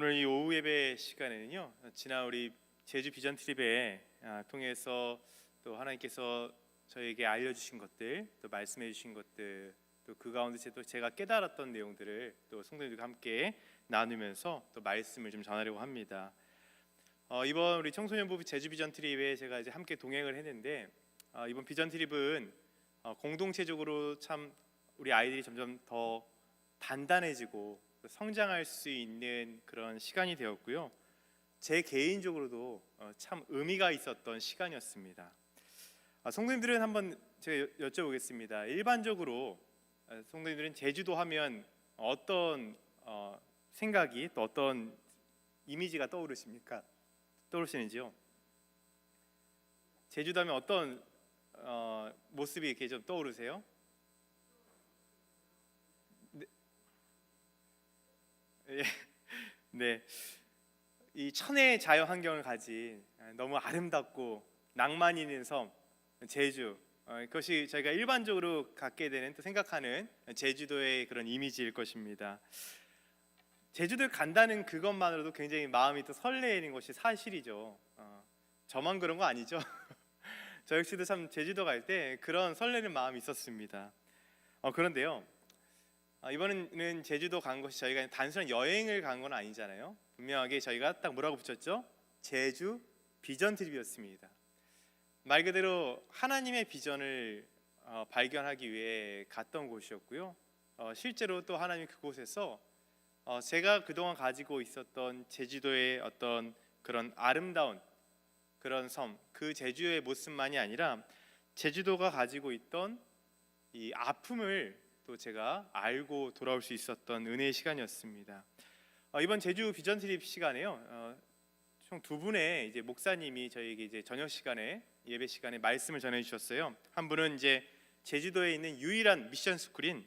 오늘 이 오후 예배 시간에는요, 지난 우리 제주 비전 트립에 통해서 또 하나님께서 저에게 알려주신 것들, 또 말씀해주신 것들, 또 그 가운데 제가 깨달았던 내용들을 또 성도님들과 함께 나누면서 또 말씀을 좀 전하려고 합니다. 이번 우리 청소년부 제주 비전 트립에 제가 이제 함께 동행을 했는데, 이번 비전 트립은 공동체적으로 참 우리 아이들이 점점 더 단단해지고 성장할 수 있는 그런 시간이 되었고요. 제 개인적으로도 참 의미가 있었던 시간이었습니다. 성도님들은 한번 제가 여쭤보겠습니다. 일반적으로 성도님들은 제주도 하면 어떤 생각이 또 어떤 이미지가 떠오르시는지요? 제주도 하면 어떤 모습이 이렇게 좀 떠오르세요? 네, 이 천혜의 자연 환경을 가진 너무 아름답고 낭만 있는 섬 제주, 그것이 저희가 일반적으로 갖게 되는 또 생각하는 제주도의 그런 이미지일 것입니다. 제주도에 간다는 그것만으로도 굉장히 마음이 또 설레이는 것이 사실이죠. 저만 그런 거 아니죠? 저 역시도 참 제주도 갈 때 그런 설레는 마음이 있었습니다. 그런데요, 이번에는 제주도 간 것이 저희가 단순한 여행을 간 건 아니잖아요. 분명하게 저희가 딱 뭐라고 붙였죠? 제주 비전 트립이었습니다. 말 그대로 하나님의 비전을 발견하기 위해 갔던 곳이었고요. 실제로 또 하나님이 그곳에서 제가 그동안 가지고 있었던 제주도의 어떤 그런 아름다운 그런 섬, 그 제주의 모습만이 아니라 제주도가 가지고 있던 이 아픔을 또 제가 알고 돌아올 수 있었던 은혜의 시간이었습니다. 이번 제주 비전 트립 시간에요, 총 두 분의 이제 목사님이 저희에게 이제 저녁 시간에 예배 시간에 말씀을 전해 주셨어요. 한 분은 이제 제주도에 있는 유일한 미션 스쿨인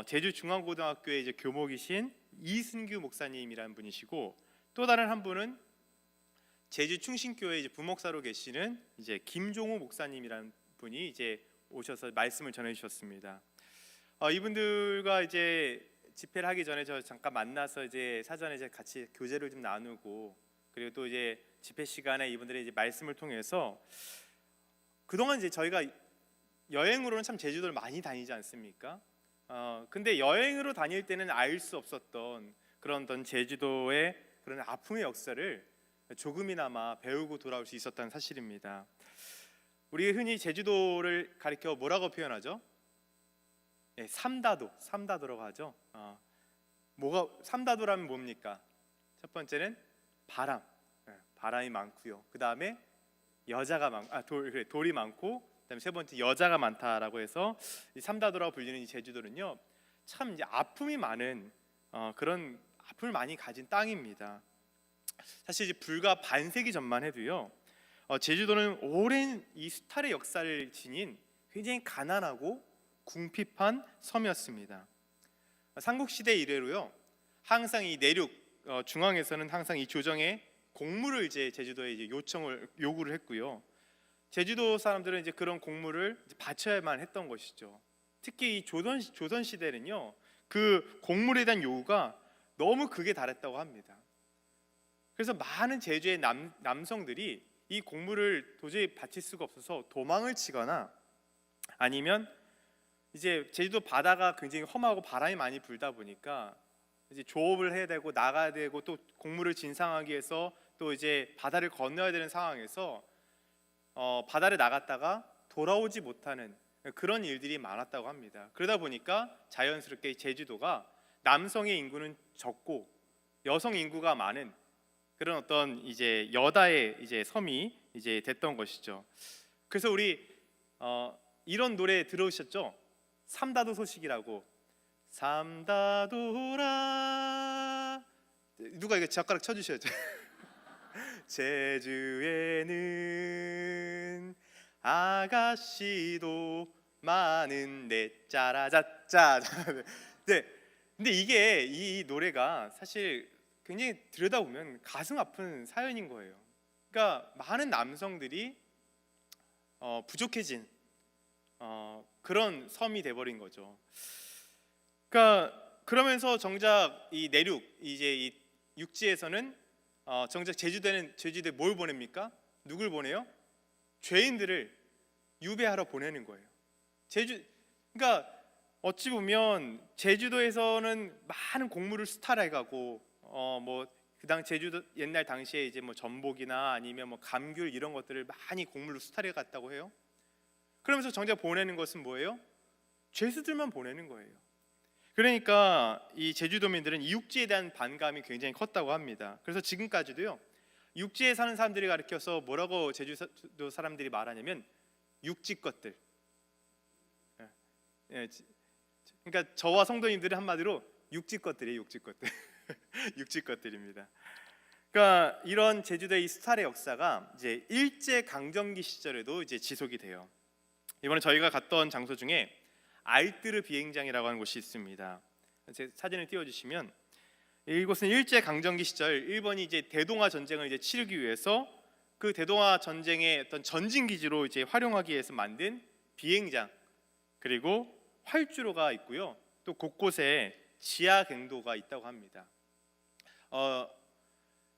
제주 중앙고등학교의 이제 교목이신 이순규 목사님이라는 분이시고, 또 다른 한 분은 제주 충신교회 이제 부목사로 계시는 이제 김종우 목사님이라는 분이 이제 오셔서 말씀을 전해 주셨습니다. 이분들과 이제 집회를 하기 전에 저 잠깐 만나서 이제 사전에 이제 같이 교제를 좀 나누고, 그리고 또 이제 집회 시간에 이분들의 이제 말씀을 통해서 그동안 이제 저희가 여행으로는 참 제주도를 많이 다니지 않습니까? 근데 여행으로 다닐 때는 알 수 없었던 그런 어떤 제주도의 그런 아픔의 역사를 조금이나마 배우고 돌아올 수 있었다는 사실입니다. 우리 흔히 제주도를 가리켜 뭐라고 표현하죠? 네, 삼다도라고 하죠. 삼다도라면 뭡니까? 첫 번째는 바람, 바람이 많고요. 그 다음에 돌이 많고, 그다음에 세 번째 여자가 많다라고 해서 이 삼다도라고 불리는 이 제주도는요, 참 이제 아픔이 많은 그런 아픔을 많이 가진 땅입니다. 사실 이제 불과 반세기 전만 해도요, 제주도는 오랜 이 수탈의 역사를 지닌 굉장히 가난하고 궁핍한 섬이었습니다. 삼국시대 이래로요, 항상 이 내륙 중앙에서는 항상 이 조정에 곡물을 이제 제주도에 이제 요구를 했고요. 제주도 사람들은 이제 그런 곡물을 이제 바쳐야만 했던 것이죠. 특히 이 조선 시대는요, 그 곡물에 대한 요구가 너무 극에 달했다고 합니다. 그래서 많은 제주의 남성들이 이 곡물을 도저히 바칠 수가 없어서 도망을 치거나, 아니면 이제 제주도 바다가 굉장히 험하고 바람이 많이 불다 보니까 이제 조업을 해야 되고 나가야 되고, 또 곡물을 진상하기 위해서 또 이제 바다를 건너야 되는 상황에서 바다를 나갔다가 돌아오지 못하는 그런 일들이 많았다고 합니다. 그러다 보니까 자연스럽게 제주도가 남성의 인구는 적고 여성 인구가 많은 그런 어떤 이제 여다의 이제 섬이 이제 됐던 것이죠. 그래서 우리 이런 노래 들어오셨죠? 삼다도 소식이라고. 삼다도라, 누가 이거 젓가락 쳐주셔야죠. 제주에는 아가씨도 많은데 짜라자짜. 네, 근데 이게 이 노래가 사실 굉장히 들여다보면 가슴 아픈 사연인 거예요. 그러니까 많은 남성들이 부족해진 그런 섬이 돼버린 거죠. 그러니까 그러면서 정작 이 내륙 이제 이 육지에서는 정작 제주도에 뭘 보냅니까? 누굴 보내요? 죄인들을 유배하러 보내는 거예요. 그러니까 어찌 보면 제주도에서는 많은 곡물을 수탈해 가고 그당 제주도 옛날 당시에 이제 뭐 전복이나 아니면 뭐 감귤 이런 것들을 많이 곡물로 수탈해 갔다고 해요. 그러면서 정작 보내는 것은 뭐예요? 죄수들만 보내는 거예요. 그러니까 이 제주도민들은 이 육지에 대한 반감이 굉장히 컸다고 합니다. 그래서 지금까지도요, 육지에 사는 사람들이 가리켜서 뭐라고 제주도 사람들이 말하냐면 육지 것들. 그러니까 저와 성도님들은 한마디로 육지 것들이에요. 육지 것들. 육지 것들입니다. 그러니까 이런 제주도의 이 수탈의 역사가 이제 일제 강점기 시절에도 이제 지속이 돼요. 이번에 저희가 갔던 장소 중에 알뜨르 비행장이라고 하는 곳이 있습니다. 제 사진을 띄워주시면, 이곳은 일제 강점기 시절 일본이 이제 대동아 전쟁을 이제 치르기 위해서 그 대동아 전쟁의 어떤 전진 기지로 이제 활용하기 위해서 만든 비행장, 그리고 활주로가 있고요. 또 곳곳에 지하 갱도가 있다고 합니다.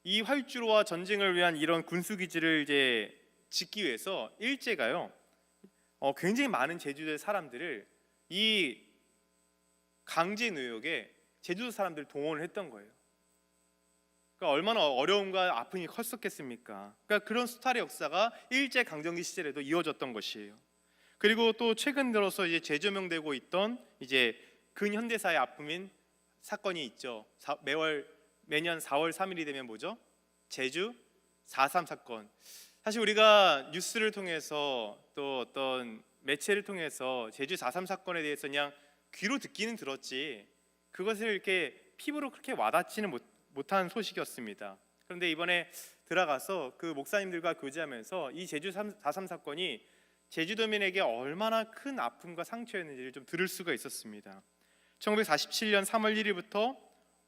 이 활주로와 전쟁을 위한 이런 군수 기지를 이제 짓기 위해서 일제가요, 굉장히 많은 제주도의 사람들을 이 강제 노역에 제주도 사람들을 동원을 했던 거예요. 그러니까 얼마나 어려움과 아픔이 컸었겠습니까? 그러니까 그런 수탈의 역사가 일제 강점기 시절에도 이어졌던 것이에요. 그리고 또 최근 들어서 이제 재조명되고 있던 이제 근현대사의 아픔인 사건이 있죠. 매년 4월 3일이 되면 뭐죠? 제주 4.3 사건. 사실 우리가 뉴스를 통해서 또 어떤 매체를 통해서 제주 4.3 사건에 대해서 그냥 귀로 듣기는 들었지 그것을 이렇게 피부로 그렇게 와닿지는 못한 소식이었습니다. 그런데 이번에 들어가서 그 목사님들과 교제하면서 이 제주 4.3 사건이 제주도민에게 얼마나 큰 아픔과 상처였는지를 좀 들을 수가 있었습니다. 1947년 3월 1일부터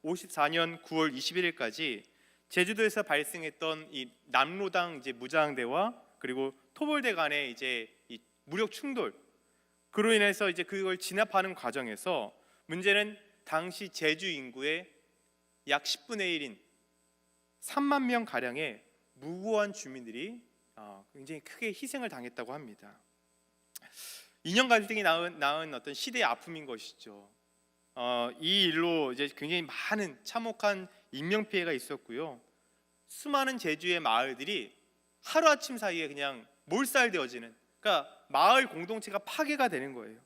54년 9월 21일까지 제주도에서 발생했던 이 남로당 이제 무장대와 그리고 토벌대 간의 이제 이 무력 충돌, 그로 인해서 이제 그걸 진압하는 과정에서 문제는 당시 제주 인구의 약 10분의 1인 3만 명 가량의 무고한 주민들이 굉장히 크게 희생을 당했다고 합니다. 인연 갈등이 낳은 어떤 시대의 아픔인 것이죠. 이 일로 이제 굉장히 많은 참혹한 인명 피해가 있었고요. 수많은 제주의 마을들이 하루아침 사이에 그냥 몰살되어지는, 그러니까 마을 공동체가 파괴가 되는 거예요.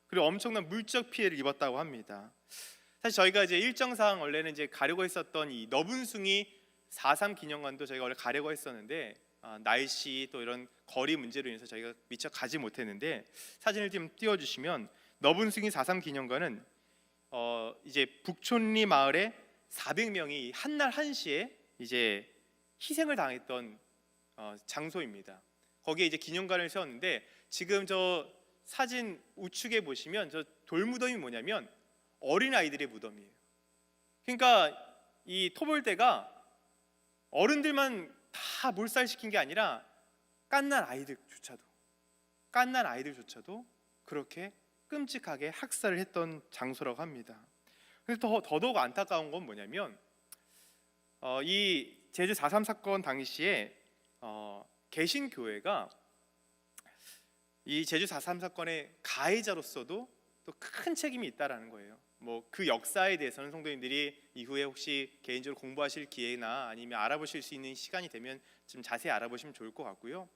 그리고 엄청난 물적 피해를 입었다고 합니다. 사실 저희가 이제 일정상 원래는 이제 가려고 했었던 이 너분숭이 4.3 기념관도 저희가 원래 가려고 했었는데 날씨 또 이런 거리 문제로 인해서 저희가 미처 가지 못했는데, 사진을 좀 띄워주시면 너분숭이 4.3 기념관은 이제 북촌리 마을에 400명이 한날 한시에 이제 희생을 당했던 장소입니다. 거기에 이제 기념관을 세웠는데, 지금 저 사진 우측에 보시면 저 돌무덤이 뭐냐면 어린 아이들의 무덤이에요. 그러니까 이 토벌대가 어른들만 다 몰살시킨 게 아니라 갓난 아이들조차도 그렇게 끔찍하게 학살을 했던 장소라고 합니다. 그래서 더더욱 안타까운 건 뭐냐면 이 제주 4.3 사건 당시에 개신교회가 이 제주 4.3 사건의 가해자로서도 또 큰 책임이 있다라는 거예요. 뭐 그 역사에 대해서는 성도님들이 이후에 혹시 개인적으로 공부하실 기회나 아니면 알아보실 수 있는 시간이 되면 좀 자세히 알아보시면 좋을 것 같고요.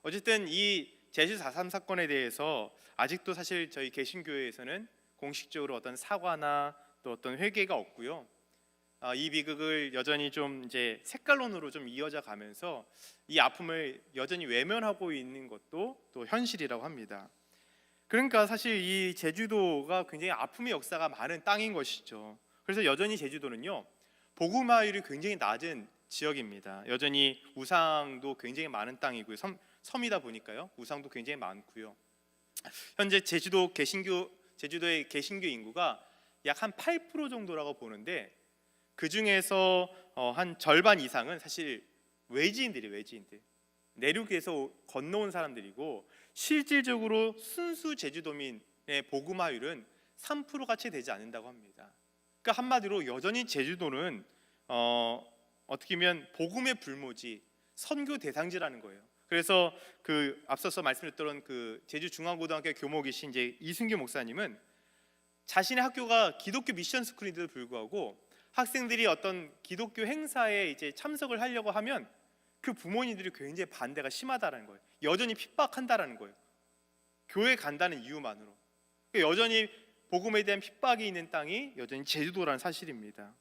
어쨌든 이 제주 4.3 사건에 대해서 아직도 사실 저희 개신교회에서는 공식적으로 어떤 사과나 또 어떤 회개가 없고요. 이 비극을 여전히 좀 이제 색깔론으로 좀 이어져 가면서 이 아픔을 여전히 외면하고 있는 것도 또 현실이라고 합니다. 그러니까 사실 이 제주도가 굉장히 아픔의 역사가 많은 땅인 것이죠. 그래서 여전히 제주도는요, 복음화율이 굉장히 낮은 지역입니다. 여전히 우상도 굉장히 많은 땅이고요. 섬이다 보니까요, 우상도 굉장히 많고요. 현재 제주도의 개신교 인구가 약 한 8% 정도라고 보는데, 그 중에서 한 절반 이상은 사실 외지인들, 내륙에서 건너온 사람들이고, 실질적으로 순수 제주도민의 복음화율은 3%가 채 되지 않는다고 합니다. 그러니까 한마디로 여전히 제주도는 어떻게 보면 복음의 불모지, 선교 대상지라는 거예요. 그래서 그 앞서서 말씀드렸던 그 제주중앙고등학교 교목이신 이제 이순규 목사님은 자신의 학교가 기독교 미션 스쿨인데도 불구하고 학생들이 어떤 기독교 행사에 이제 참석을 하려고 하면 그 부모님들이 굉장히 반대가 심하다라는 거예요. 여전히 핍박한다라는 거예요. 교회 간다는 이유만으로. 여전히 복음에 대한 핍박이 있는 땅이 여전히 제주도라는 사실입니다.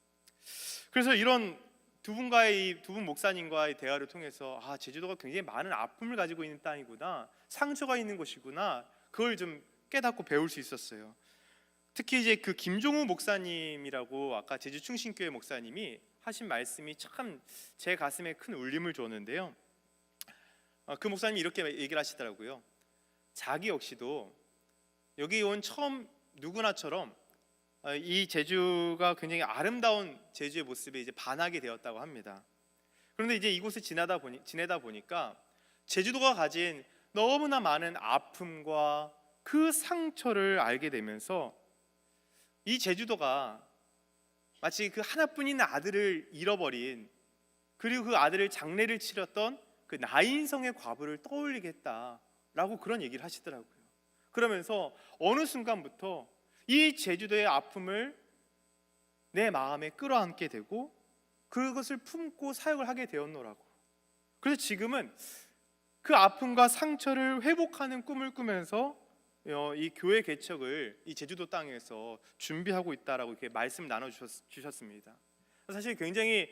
그래서 이런 두 분 목사님과의 대화를 통해서 제주도가 굉장히 많은 아픔을 가지고 있는 땅이구나, 상처가 있는 곳이구나, 그걸 좀 깨닫고 배울 수 있었어요. 특히 이제 그 김종우 목사님이라고 아까 제주 충신교회 목사님이 하신 말씀이 참 제 가슴에 큰 울림을 줬는데요. 그 목사님이 이렇게 얘기를 하시더라고요. 자기 역시도 여기 온 처음 누구나처럼 이 제주가 굉장히 아름다운 제주의 모습에 이제 반하게 되었다고 합니다. 그런데 이제 이곳을 지내다 보니까 제주도가 가진 너무나 많은 아픔과 그 상처를 알게 되면서 이 제주도가 마치 그 하나뿐인 아들을 잃어버린, 그리고 그 아들을 장례를 치렀던 그 나인성의 과부를 떠올리게 했다라고 그런 얘기를 하시더라고요. 그러면서 어느 순간부터 이 제주도의 아픔을 내 마음에 끌어안게 되고 그것을 품고 사역을 하게 되었노라고. 그래서 지금은 그 아픔과 상처를 회복하는 꿈을 꾸면서 이 교회 개척을 이 제주도 땅에서 준비하고 있다라고 이렇게 말씀 나눠주셨습니다. 사실 굉장히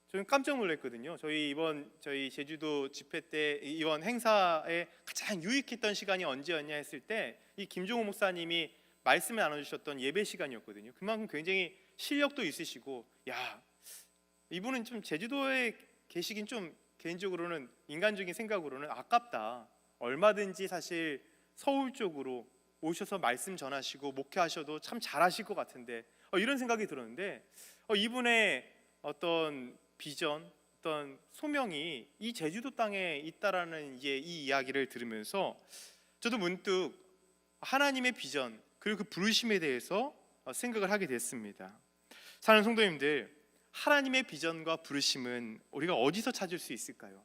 저는 깜짝 놀랐거든요. 저희 제주도 집회 때 이번 행사에 가장 유익했던 시간이 언제였냐 했을 때 이 김종호 목사님이 말씀을 나눠주셨던 예배 시간이었거든요. 그만큼 굉장히 실력도 있으시고, 이분은 좀 제주도에 계시긴 좀 개인적으로는 인간적인 생각으로는 아깝다. 얼마든지 사실 서울 쪽으로 오셔서 말씀 전하시고 목회하셔도 참 잘하실 것 같은데 이런 생각이 들었는데 이분의 어떤 비전, 어떤 소명이 이 제주도 땅에 있다라는 이제 이 이야기를 들으면서 저도 문득 하나님의 비전 그리고 그 부르심에 대해서 생각을 하게 됐습니다. 사랑하는 성도님들, 하나님의 비전과 부르심은 우리가 어디서 찾을 수 있을까요?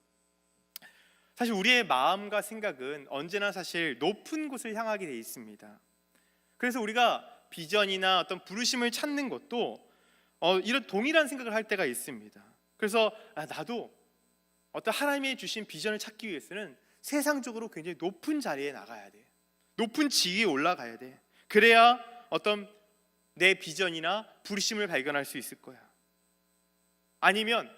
사실 우리의 마음과 생각은 언제나 사실 높은 곳을 향하게 돼 있습니다. 그래서 우리가 비전이나 어떤 부르심을 찾는 것도 이런 동일한 생각을 할 때가 있습니다. 그래서 나도 어떤 하나님이 주신 비전을 찾기 위해서는 세상적으로 굉장히 높은 자리에 나가야 돼. 높은 지위에 올라가야 돼. 그래야 어떤 내 비전이나 부르심을 발견할 수 있을 거야. 아니면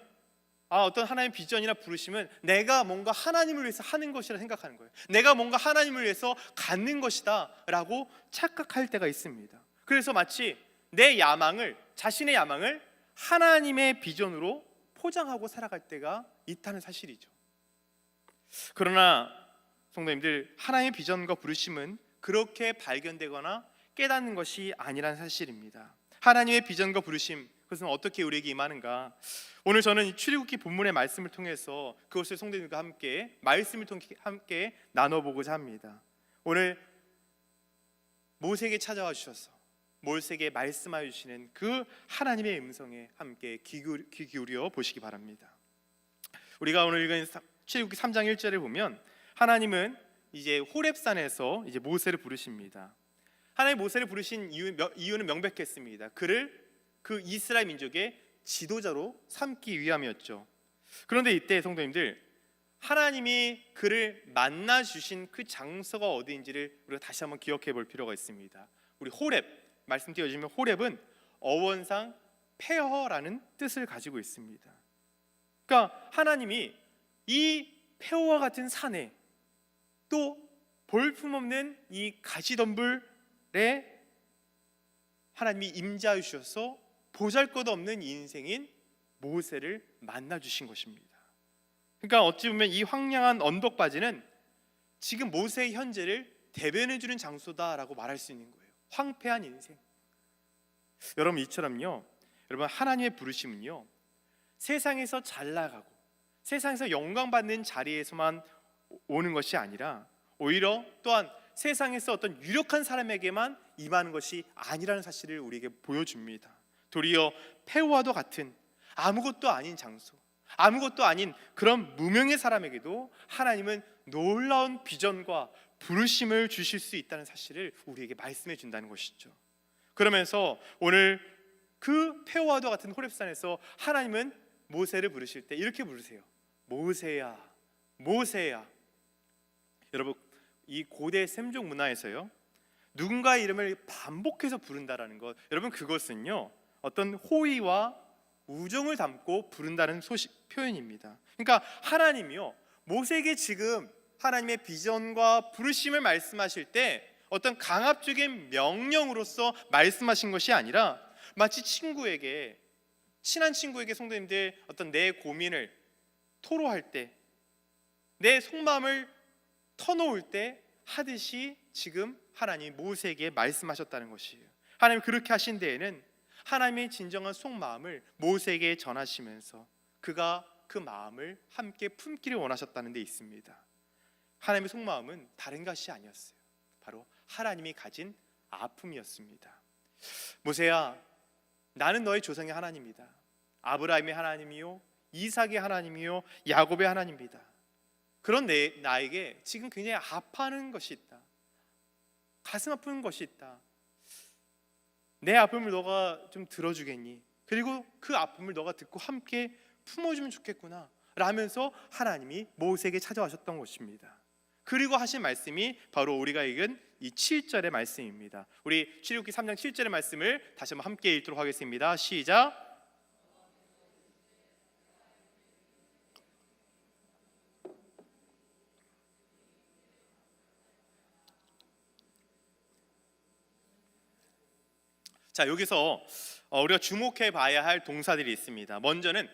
어떤 하나님의 비전이나 부르심은 내가 뭔가 하나님을 위해서 하는 것이라 생각하는 거예요. 내가 뭔가 하나님을 위해서 갖는 것이다 라고 착각할 때가 있습니다. 그래서 마치 자신의 야망을 하나님의 비전으로 포장하고 살아갈 때가 있다는 사실이죠. 그러나 성도님들, 하나님의 비전과 부르심은 그렇게 발견되거나 깨닫는 것이 아니란 사실입니다. 하나님의 비전과 부르심, 그것은 어떻게 우리에게 임하는가? 오늘 저는 출애굽기 본문의 말씀을 통해서 그것을 성도님과 함께 말씀을 통해 함께 나눠보고자 합니다. 오늘 모세에게 찾아와 주셔서 모세에게 말씀하여 주시는 그 하나님의 음성에 함께 귀 기울여 보시기 바랍니다. 우리가 오늘 읽은 출애굽기 3장 1절을 보면 하나님은 이제 호렙산에서 이제 모세를 부르십니다. 하나님 모세를 부르신 이유는 명백했습니다. 그를 그 이스라엘 민족의 지도자로 삼기 위함이었죠. 그런데 이때 성도님들, 하나님이 그를 만나 주신 그 장소가 어디인지를 우리가 다시 한번 기억해 볼 필요가 있습니다. 우리 호렙, 말씀 띄워주시면 호렙은 어원상 폐허라는 뜻을 가지고 있습니다. 그러니까 하나님이 이 폐허와 같은 산에 또 볼품없는 이 가시덤불에 하나님이 임재하여 주셔서 보잘것없는 인생인 모세를 만나 주신 것입니다. 그러니까 어찌 보면 이 황량한 언덕바지는 지금 모세의 현재를 대변해 주는 장소다라고 말할 수 있는 거예요. 황폐한 인생. 여러분, 이처럼요, 여러분, 하나님의 부르심은요, 세상에서 잘 나가고 세상에서 영광 받는 자리에서만 오는 것이 아니라 오히려 또한 세상에서 어떤 유력한 사람에게만 임하는 것이 아니라는 사실을 우리에게 보여줍니다. 도리어 폐허와도 같은 아무것도 아닌 장소, 아무것도 아닌 그런 무명의 사람에게도 하나님은 놀라운 비전과 부르심을 주실 수 있다는 사실을 우리에게 말씀해 준다는 것이죠. 그러면서 오늘 그 페오와도 같은 호렙산에서 하나님은 모세를 부르실 때 이렇게 부르세요. 모세야, 모세야. 여러분, 이 고대 셈족 문화에서요, 누군가의 이름을 반복해서 부른다라는 것, 여러분 그것은요 어떤 호의와 우정을 담고 부른다는 표현입니다. 그러니까 하나님이요 모세에게 지금 하나님의 비전과 부르심을 말씀하실 때 어떤 강압적인 명령으로서 말씀하신 것이 아니라 마치 친한 친구에게 성도님들 어떤 내 고민을 토로할 때, 내 속마음을 터놓을 때 하듯이 지금 하나님이 모세에게 말씀하셨다는 것이에요. 하나님 그렇게 하신 데에는 하나님의 진정한 속마음을 모세에게 전하시면서 그가 그 마음을 함께 품기를 원하셨다는 데 있습니다. 하나님의 속마음은 다른 것이 아니었어요. 바로 하나님이 가진 아픔이었습니다. 모세야, 나는 너의 조상의 하나님이다. 아브라함의 하나님이요, 이삭의 하나님이요, 야곱의 하나님이다. 그런 나에게 지금 굉장히 아파하는 것이 있다. 가슴 아픈 것이 있다. 내 아픔을 너가 좀 들어주겠니? 그리고 그 아픔을 너가 듣고 함께 품어주면 좋겠구나 라면서 하나님이 모세에게 찾아와셨던 것입니다. 그리고 하신 말씀이 바로 우리가 읽은 이 7절의 말씀입니다. 우리 출애굽기 3장 7절의 말씀을 다시 한번 함께 읽도록 하겠습니다. 시작. 자, 여기서 우리가 주목해 봐야 할 동사들이 있습니다. 먼저는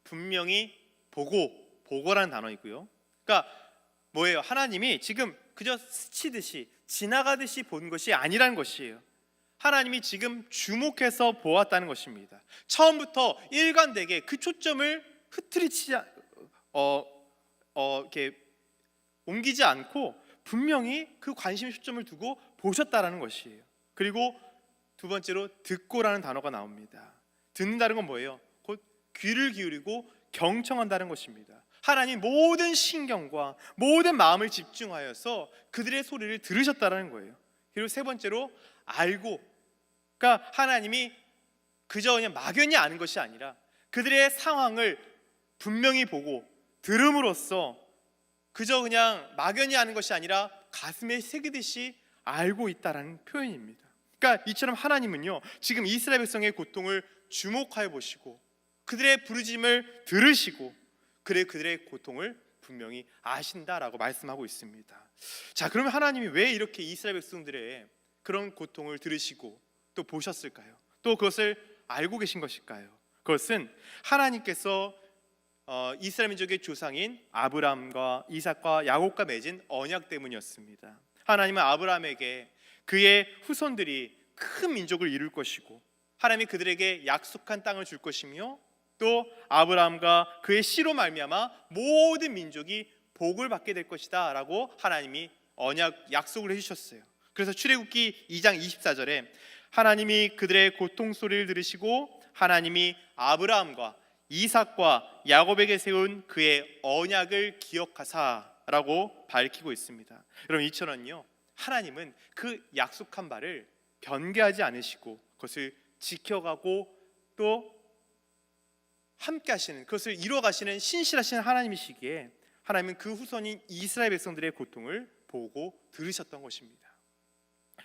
분명히 보고라는 단어이고요. 그러니까 뭐예요? 하나님이 지금 그저 스치듯이 지나가듯이 본 것이 아니라는 것이에요. 하나님이 지금 주목해서 보았다는 것입니다. 처음부터 일관되게 그 초점을 흐트리치지 이렇게 옮기지 않고 분명히 그 관심의 초점을 두고 보셨다라는 것이에요. 그리고 두 번째로 듣고라는 단어가 나옵니다. 듣는다는 건 뭐예요? 곧 귀를 기울이고 경청한다는 것입니다. 하나님 모든 신경과 모든 마음을 집중하여서 그들의 소리를 들으셨다는 거예요. 그리고 세 번째로 알고, 그러니까 하나님이 그저 그냥 막연히 아는 것이 아니라 그들의 상황을 분명히 보고 들음으로써 그저 그냥 막연히 아는 것이 아니라 가슴에 새기듯이 알고 있다라는 표현입니다. 그러니까 이처럼 하나님은요 지금 이스라엘 백성의 고통을 주목하여 보시고 그들의 부르짖음을 들으시고 그들의 고통을 분명히 아신다라고 말씀하고 있습니다. 자, 그러면 하나님이 왜 이렇게 이스라엘 백성들의 그런 고통을 들으시고 또 보셨을까요? 또 그것을 알고 계신 것일까요? 그것은 하나님께서 이스라엘 민족의 조상인 아브라함과 이삭과 야곱과 맺은 언약 때문이었습니다. 하나님은 아브라함에게 그의 후손들이 큰 민족을 이룰 것이고 하나님이 그들에게 약속한 땅을 줄 것이며 또 아브라함과 그의 씨로 말미암아 모든 민족이 복을 받게 될 것이다 라고 하나님이 약속을 해주셨어요. 그래서 출애굽기 2장 24절에 하나님이 그들의 고통 소리를 들으시고 하나님이 아브라함과 이삭과 야곱에게 세운 그의 언약을 기억하사라고 밝히고 있습니다. 여러분, 이처럼요 하나님은 그 약속한 바를 변개하지 않으시고 그것을 지켜가고 또 함께 하시는, 그것을 이루어가시는 신실하신 하나님이시기에 하나님은 그 후손인 이스라엘 백성들의 고통을 보고 들으셨던 것입니다.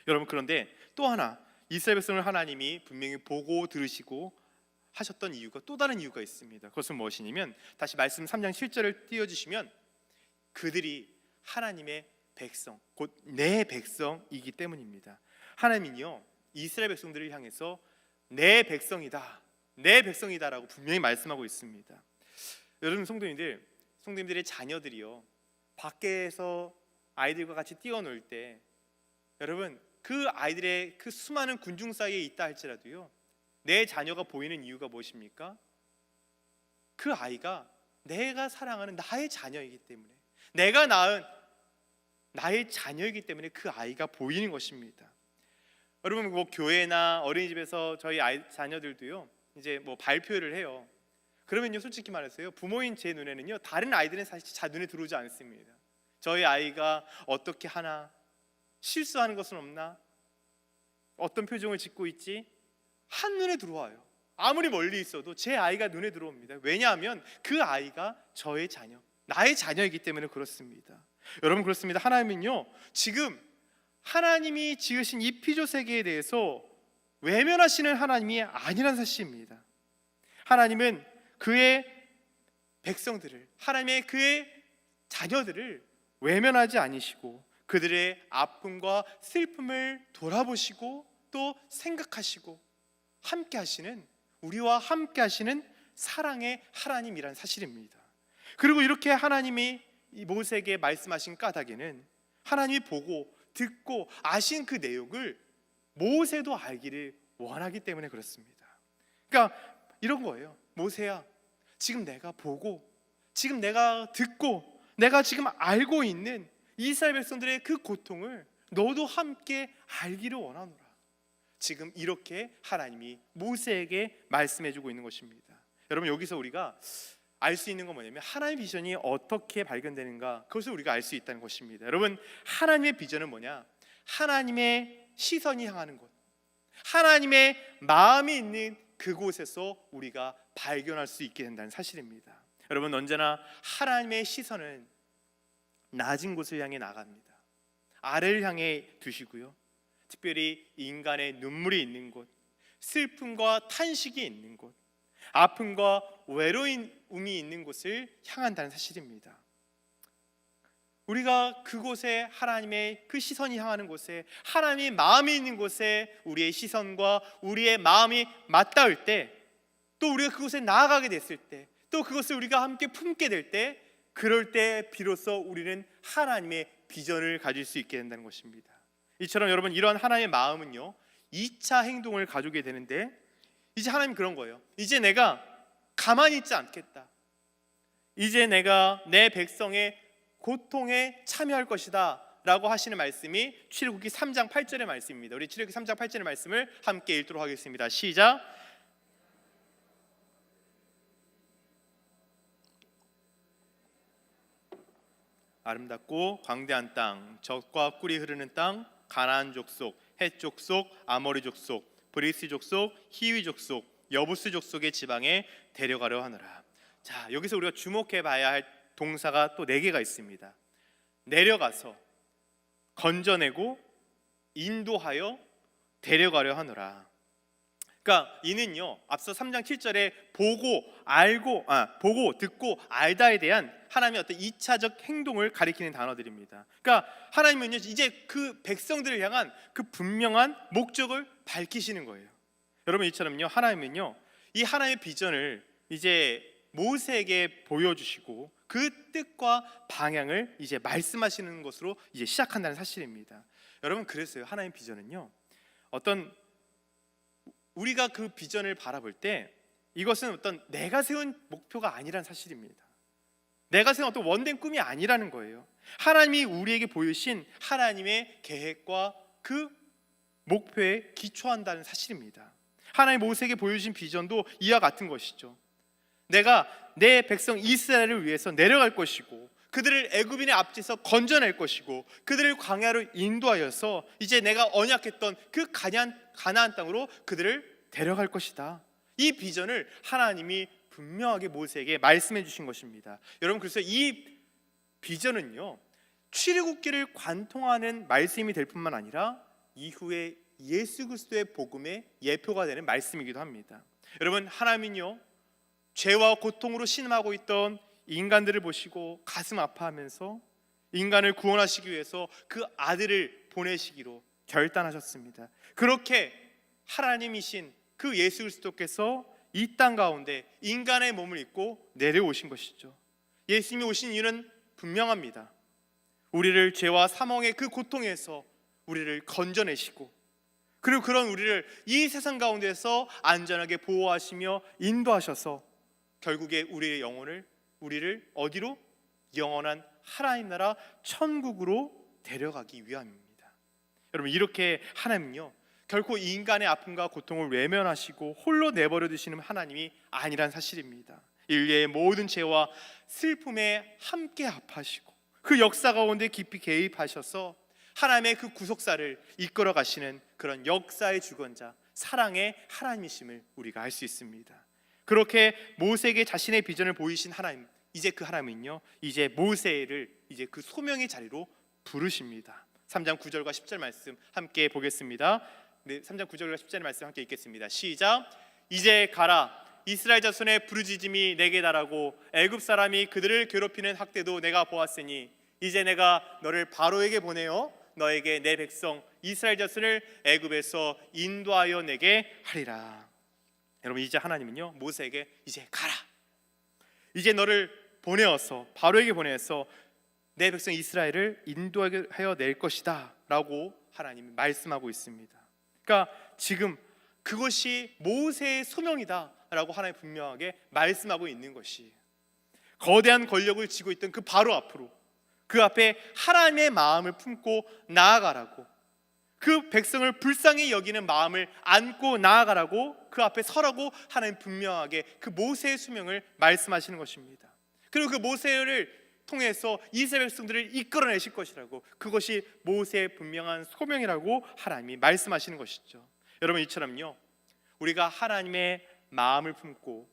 여러분, 그런데 또 하나 이스라엘 백성을 하나님이 분명히 보고 들으시고 하셨던 이유가 또 다른 이유가 있습니다. 그것은 무엇이냐면 다시 말씀 3장 7절을 띄워주시면 그들이 하나님의 백성, 곧 내 백성이기 때문입니다. 하나님은요 이스라엘 백성들을 향해서 내 백성이다, 내 백성이다라고 분명히 말씀하고 있습니다. 여러분, 성도님들의 자녀들이요 밖에서 아이들과 같이 뛰어놀 때 여러분 그 아이들의 그 수많은 군중 사이에 있다 할지라도요 내 자녀가 보이는 이유가 무엇입니까? 그 아이가 내가 사랑하는 나의 자녀이기 때문에, 내가 낳은 나의 자녀이기 때문에 그 아이가 보이는 것입니다. 여러분, 뭐 교회나 어린이집에서 저희 자녀들도요 이제 뭐 발표를 해요. 그러면요, 솔직히 말해서요, 부모인 제 눈에는요, 다른 아이들은 사실 잘 눈에 들어오지 않습니다. 저희 아이가 어떻게 하나, 실수하는 것은 없나, 어떤 표정을 짓고 있지, 한눈에 들어와요. 아무리 멀리 있어도 제 아이가 눈에 들어옵니다. 왜냐하면 그 아이가 저의 자녀, 나의 자녀이기 때문에 그렇습니다. 여러분, 그렇습니다. 하나님은요, 지금 하나님이 지으신 이 피조 세계에 대해서 외면하시는 하나님이 아니란 사실입니다. 하나님은 그의 백성들을, 하나님의 그의 자녀들을 외면하지 않으시고 그들의 아픔과 슬픔을 돌아보시고 또 생각하시고 함께 하시는, 우리와 함께 하시는 사랑의 하나님이란 사실입니다. 그리고 이렇게 하나님이 이 모세에게 말씀하신 까닭에는 하나님이 보고 듣고 아신 그 내용을 모세도 알기를 원하기 때문에 그렇습니다. 그러니까 이런 거예요. 모세야, 지금 내가 보고, 지금 내가 듣고, 내가 지금 알고 있는 이스라엘 백성들의 그 고통을 너도 함께 알기를 원하노라. 지금 이렇게 하나님이 모세에게 말씀해주고 있는 것입니다. 여러분, 여기서 우리가 알 수 있는 건 뭐냐면 하나님의 비전이 어떻게 발견되는가, 그것을 우리가 알 수 있다는 것입니다. 여러분, 하나님의 비전은 뭐냐? 하나님의 시선이 향하는 곳, 하나님의 마음이 있는 그곳에서 우리가 발견할 수 있게 된다는 사실입니다. 여러분, 언제나 하나님의 시선은 낮은 곳을 향해 나갑니다. 아래를 향해 두시고요, 특별히 인간의 눈물이 있는 곳, 슬픔과 탄식이 있는 곳, 아픔과 외로움이 있는 곳을 향한다는 사실입니다. 우리가 그곳에, 하나님의 그 시선이 향하는 곳에, 하나님의 마음이 있는 곳에 우리의 시선과 우리의 마음이 맞닿을 때, 또 우리가 그곳에 나아가게 됐을 때, 또 그것을 우리가 함께 품게 될 때, 그럴 때 비로소 우리는 하나님의 비전을 가질 수 있게 된다는 것입니다. 이처럼 여러분, 이런 하나님의 마음은요, 2차 행동을 가져오게 되는데, 이제 하나님 그런 거예요. 이제 내가 가만히 있지 않겠다. 이제 내가 내 백성의 고통에 참여할 것이다 라고 하시는 말씀이 출애굽기 3장 8절의 말씀입니다. 우리 출애굽기 3장 8절의 말씀을 함께 읽도록 하겠습니다. 시작. 아름답고 광대한 땅, 젖과 꿀이 흐르는 땅, 가나안 족속, 헷 족속, 아모리 족속, 브리스 족속, 히위 족속, 여부스 족속의 지방에 데려가려 하노라. 자, 여기서 우리가 주목해 봐야 할 동사가 또 4개가 있습니다. 내려가서, 건져내고, 인도하여, 데려가려 하노라. 그러니까 이는요, 앞서 3장 7절에 보고 듣고 알다에 대한 하나님의 어떤 2차적 행동을 가리키는 단어들입니다. 그러니까 하나님은요, 이제 그 백성들을 향한 그 분명한 목적을 밝히시는 거예요. 여러분, 이처럼요, 하나님은요, 이 하나님의 비전을 이제 모세에게 보여주시고 그 뜻과 방향을 이제 말씀하시는 것으로 이제 시작한다는 사실입니다. 여러분, 그래서요, 하나님의 비전은요, 어떤 우리가 그 비전을 바라볼 때 이것은 어떤 내가 세운 목표가 아니란 사실입니다. 내가 세운 어떤 원된 꿈이 아니라는 거예요. 하나님이 우리에게 보여주신 하나님의 계획과 그 목표에 기초한다는 사실입니다. 하나님 모세에게 보여주신 비전도 이와 같은 것이죠. 내가 내 백성 이스라엘을 위해서 내려갈 것이고 그들을 애굽인의 앞에서 건져낼 것이고 그들을 광야로 인도하여서 이제 내가 언약했던 그 가나안 땅으로 그들을 데려갈 것이다. 이 비전을 하나님이 분명하게 모세에게 말씀해 주신 것입니다. 여러분, 그래서 이 비전은요, 출애굽기를 관통하는 말씀이 될 뿐만 아니라 이후에 예수 그리스도의 복음의 예표가 되는 말씀이기도 합니다. 여러분, 하나님은요, 죄와 고통으로 신음하고 있던 인간들을 보시고 가슴 아파하면서 인간을 구원하시기 위해서 그 아들을 보내시기로 결단하셨습니다. 그렇게 하나님이신 그 예수 그리스도께서 이 땅 가운데 인간의 몸을 입고 내려오신 것이죠. 예수님이 오신 이유는 분명합니다. 우리를 죄와 사망의 그 고통에서 우리를 건져내시고, 그리고 그런 우리를 이 세상 가운데서 안전하게 보호하시며 인도하셔서 결국에 우리의 영혼을, 우리를 어디로? 영원한 하나님 나라 천국으로 데려가기 위함입니다. 여러분, 이렇게 하나님은요, 결코 인간의 아픔과 고통을 외면하시고 홀로 내버려 두시는 하나님이 아니란 사실입니다. 인류의 모든 죄와 슬픔에 함께 합하시고 그 역사 가운데 깊이 개입하셔서 하나님의 그 구속사를 이끌어 가시는 그런 역사의 주권자, 사랑의 하나님이심을 우리가 알 수 있습니다. 그렇게 모세에게 자신의 비전을 보이신 하나님, 이제 그 하나님은요, 이제 모세를 이제 그 소명의 자리로 부르십니다. 3장 9절과 10절 말씀 함께 보겠습니다. 네, 3장 9절과 10절 말씀 함께 읽겠습니다. 시작. 이제 가라. 이스라엘 자손의 부르짖음이 내게 달하고 애굽 사람이 그들을 괴롭히는 학대도 내가 보았으니 이제 내가 너를 바로에게 보내어 너에게 내 백성 이스라엘 자손을 애굽에서 인도하여 내게 하리라. 여러분, 이제 하나님은요, 모세에게 이제 가라. 이제 너를 보내어서 바로에게 보내서 내 백성 이스라엘을 인도하여 낼 것이다 라고 하나님이 말씀하고 있습니다. 그러니까 지금 그것이 모세의 소명이다 라고 하나님이 분명하게 말씀하고 있는 것이, 거대한 권력을 쥐고 있던 그 바로 앞으로 그 앞에 하나님의 마음을 품고 나아가라고, 그 백성을 불쌍히 여기는 마음을 안고 나아가라고 그 앞에 서라고 하나님 분명하게 그 모세의 수명을 말씀하시는 것입니다. 그리고 그 모세를 통해서 이스라엘 백성들을 이끌어내실 것이라고, 그것이 모세의 분명한 소명이라고 하나님이 말씀하시는 것이죠. 여러분, 이처럼요, 우리가 하나님의 마음을 품고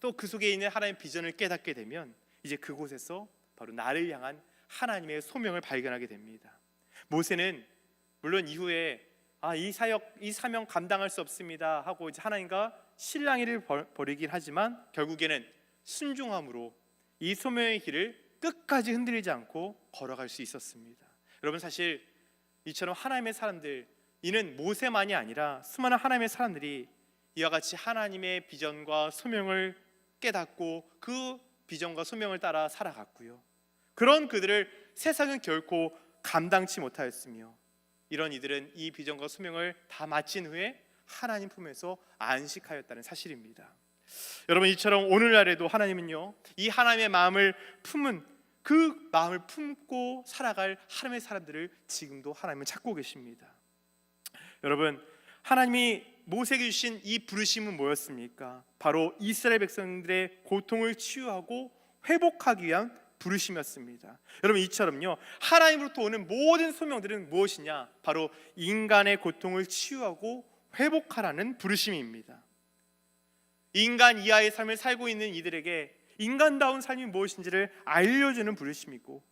또 그 속에 있는 하나님의 비전을 깨닫게 되면 이제 그곳에서 바로 나를 향한 하나님의 소명을 발견하게 됩니다. 모세는 물론 이후에 이 사명 감당할 수 없습니다 하고 이제 하나님과 실랑이를 벌이긴 하지만 결국에는 순종함으로 이 소명의 길을 끝까지 흔들리지 않고 걸어갈 수 있었습니다. 여러분, 사실 이처럼 하나님의 사람들, 이는 모세만이 아니라 수많은 하나님의 사람들이 이와 같이 하나님의 비전과 소명을 깨닫고 그 비전과 소명을 따라 살아갔고요, 그런 그들을 세상은 결코 감당치 못하였으며, 이런 이들은 이 비전과 소명을 다 마친 후에 하나님 품에서 안식하였다는 사실입니다. 여러분, 이처럼 오늘날에도 하나님은요, 이 하나님의 마음을 품은, 그 마음을 품고 살아갈 하나님의 사람들을 지금도 하나님은 찾고 계십니다. 여러분, 하나님이 모세에게 주신 이 부르심은 뭐였습니까? 바로 이스라엘 백성들의 고통을 치유하고 회복하기 위한 부르심이었습니다. 여러분, 이처럼요, 하나님으로부터 오는 모든 소명들은 무엇이냐? 바로 인간의 고통을 치유하고 회복하라는 부르심입니다. 인간 이하의 삶을 살고 있는 이들에게 인간다운 삶이 무엇인지를 알려주는 부르심이고,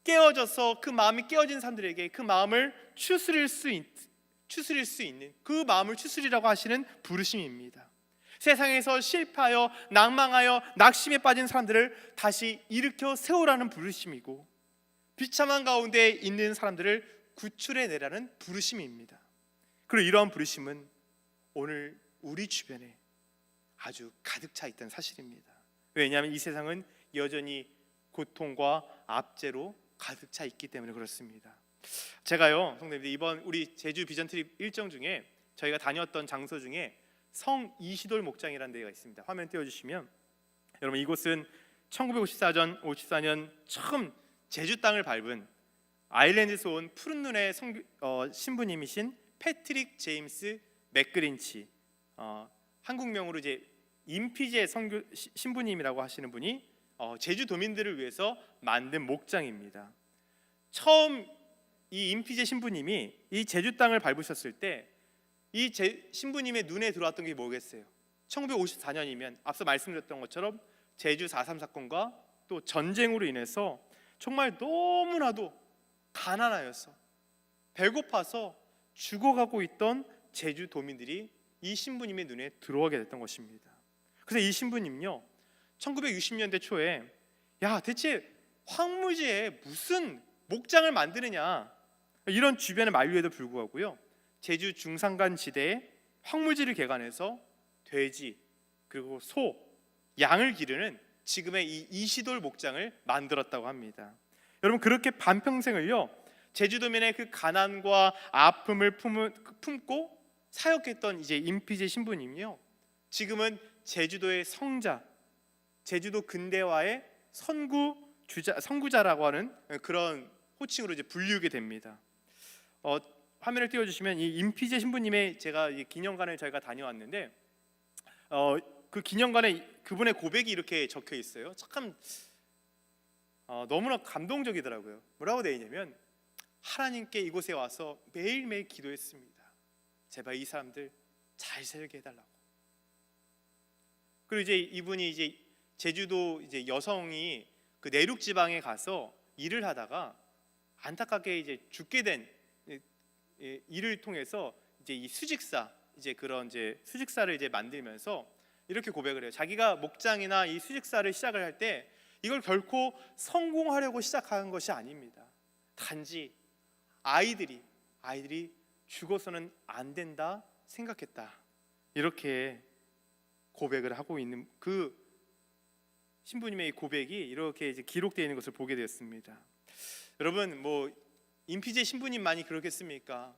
깨어져서 그 마음이 깨어진 사람들에게 그 마음을 추스릴 수 있는, 그 마음을 추스리라고 하시는 부르심입니다. 세상에서 실패하여 낭망하여 낙심에 빠진 사람들을 다시 일으켜 세우라는 부르심이고, 비참한 가운데 있는 사람들을 구출해내라는 부르심입니다. 그리고 이러한 부르심은 오늘 우리 주변에 아주 가득 차 있다는 사실입니다. 왜냐하면 이 세상은 여전히 고통과 압제로 가득 차 있기 때문에 그렇습니다. 제가요, 성도님들, 이번 우리 제주 비전 트립 일정 중에 저희가 다녔던 장소 중에 성 이시돌 목장이라는 데가 있습니다. 화면 띄워주시면, 여러분, 이곳은 1954년 처음 제주 땅을 밟은 아일랜드에서 온 푸른 눈의 신부님이신 패트릭 제임스 맥그린치, 한국명으로 이제 임피제 신부님이라고 하시는 분이 제주 도민들을 위해서 만든 목장입니다. 처음 이 임피제 신부님이 이 제주 땅을 밟으셨을 때 이 신부님의 눈에 들어왔던 게 뭐겠어요? 1954년이면 앞서 말씀드렸던 것처럼 제주 4.3 사건과 또 전쟁으로 인해서 정말 너무나도 가난하여서 배고파서 죽어가고 있던 제주 도민들이 이 신부님의 눈에 들어오게 됐던 것입니다. 그래서 이 신부님요, 1960년대 초에 대체 황무지에 무슨 목장을 만드느냐, 이런 주변의 만류에도 불구하고요, 제주 중산간 지대에 황무지를 개간해서 돼지 그리고 소, 양을 기르는 지금의 이 이시돌 목장을 만들었다고 합니다. 여러분, 그렇게 반평생을요, 제주도민의 그 가난과 아픔을 품고 사역했던 이제 임피제 신부님이요, 지금은 제주도의 성자, 제주도 근대화의 선구자라고 하는 그런 호칭으로 이제 불리우게 됩니다. 화면을 띄워주시면 이 임피제 신부님의 제가 이 기념관을 저희가 다녀왔는데 그 기념관에 그분의 고백이 이렇게 적혀 있어요. 참 너무나 감동적이더라고요. 뭐라고 되어 있냐면, 하나님께 이곳에 와서 매일매일 기도했습니다. 제발 이 사람들 잘 살게 해달라고. 그리고 이제 이분이 이제 제주도 이제 여성이 그 내륙 지방에 가서 일을 하다가 안타깝게 이제 죽게 된 일을 통해서 이제 이 수직사, 이제 그런 이제 수직사를 이제 만들면서 이렇게 고백을 해요. 자기가 목장이나 이 수직사를 시작을 할 때 이걸 결코 성공하려고 시작한 것이 아닙니다. 단지 아이들이 죽어서는 안 된다 생각했다, 이렇게 고백을 하고 있는 그 신부님의 이 고백이 이렇게 이제 기록되어 있는 것을 보게 되었습니다. 여러분, 뭐 임피제 신부님만이 그렇겠습니까?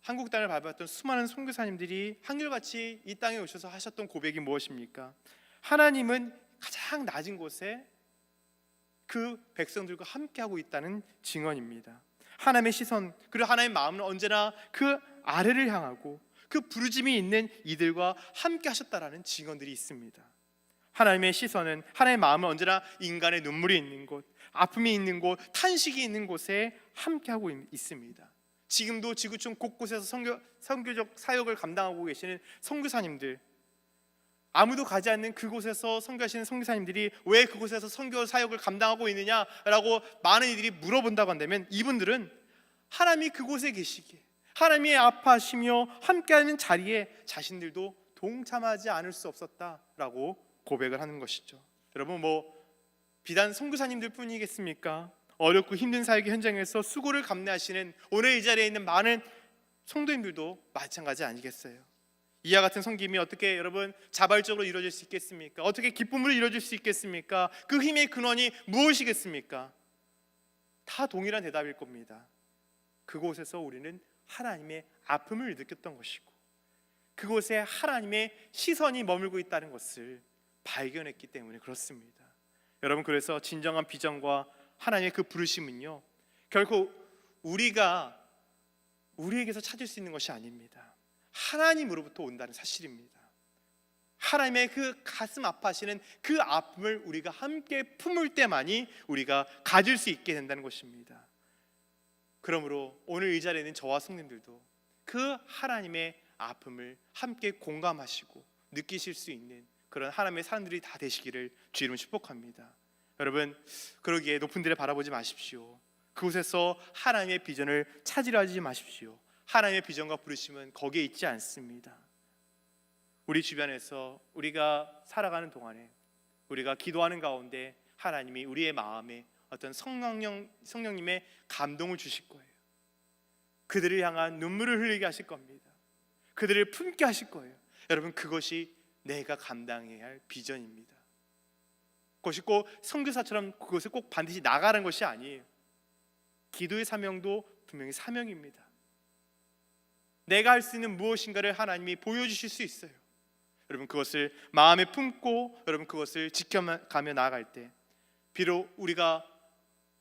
한국 땅을 밟았던 수많은 선교사님들이 한결같이 이 땅에 오셔서 하셨던 고백이 무엇입니까? 하나님은 가장 낮은 곳에 그 백성들과 함께하고 있다는 증언입니다. 하나님의 시선, 그리고 하나님의 마음은 언제나 그 아래를 향하고 그 부르짐이 있는 이들과 함께 하셨다라는 증언들이 있습니다. 하나님의 시선은, 하나님의 마음은 언제나 인간의 눈물이 있는 곳, 아픔이 있는 곳, 탄식이 있는 곳에 함께하고 있습니다. 지금도 지구촌 곳곳에서 선교적 사역을 감당하고 계시는 선교사님들, 아무도 가지 않는 그곳에서 선교하시는 선교사님들이 왜 그곳에서 선교 사역을 감당하고 있느냐라고 많은 이들이 물어본다고 한다면, 이분들은 하나님이 그곳에 계시기에, 하나님이 아파하시며 함께하는 자리에 자신들도 동참하지 않을 수 없었다라고 고백을 하는 것이죠. 여러분, 뭐 비단 선교사님들 뿐이겠습니까? 어렵고 힘든 사역의 현장에서 수고를 감내하시는 오늘 이 자리에 있는 많은 성도님들도 마찬가지 아니겠어요? 이와 같은 섬김이 어떻게 여러분 자발적으로 이루어질 수 있겠습니까? 어떻게 기쁨으로 이루어질 수 있겠습니까? 그 힘의 근원이 무엇이겠습니까? 다 동일한 대답일 겁니다. 그곳에서 우리는 하나님의 아픔을 느꼈던 것이고, 그곳에 하나님의 시선이 머물고 있다는 것을 발견했기 때문에 그렇습니다. 여러분, 그래서 진정한 비전과 하나님의 그 부르심은요, 결코 우리에게서 찾을 수 있는 것이 아닙니다. 하나님으로부터 온다는 사실입니다. 하나님의 그 가슴 아파하시는 그 아픔을 우리가 함께 품을 때만이 우리가 가질 수 있게 된다는 것입니다. 그러므로 오늘 이 자리에 있는 저와 성도님들도 그 하나님의 아픔을 함께 공감하시고 느끼실 수 있는 그런 하나님의 사람들이 다 되시기를 주 이름으로 축복합니다. 여러분, 그러기에 높은 데를 바라보지 마십시오. 그곳에서 하나님의 비전을 찾으려 하지 마십시오. 하나님의 비전과 부르심은 거기에 있지 않습니다. 우리 주변에서 우리가 살아가는 동안에, 우리가 기도하는 가운데 하나님이 우리의 마음에 어떤 성령님의 감동을 주실 거예요. 그들을 향한 눈물을 흘리게 하실 겁니다. 그들을 품게 하실 거예요. 여러분, 그것이 내가 감당해야 할 비전입니다. 그것이 꼭 선교사처럼 그것을 꼭 반드시 나가는 것이 아니에요. 기도의 사명도 분명히 사명입니다. 내가 할 수 있는 무엇인가를 하나님이 보여주실 수 있어요. 여러분, 그것을 마음에 품고 여러분 그것을 지켜가며 나아갈 때, 비록 우리가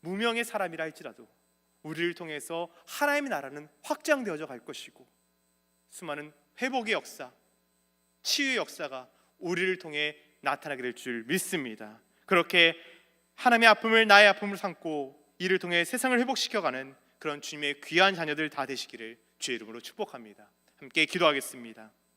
무명의 사람이라 할지라도 우리를 통해서 하나님의 나라는 확장되어져 갈 것이고, 수많은 회복의 역사, 치유의 역사가 우리를 통해 나타나게 될 줄 믿습니다. 그렇게 하나님의 아픔을 나의 아픔을 삼고 이를 통해 세상을 회복시켜가는 그런 주님의 귀한 자녀들 다 되시기를 주의 이름으로 축복합니다. 함께 기도하겠습니다.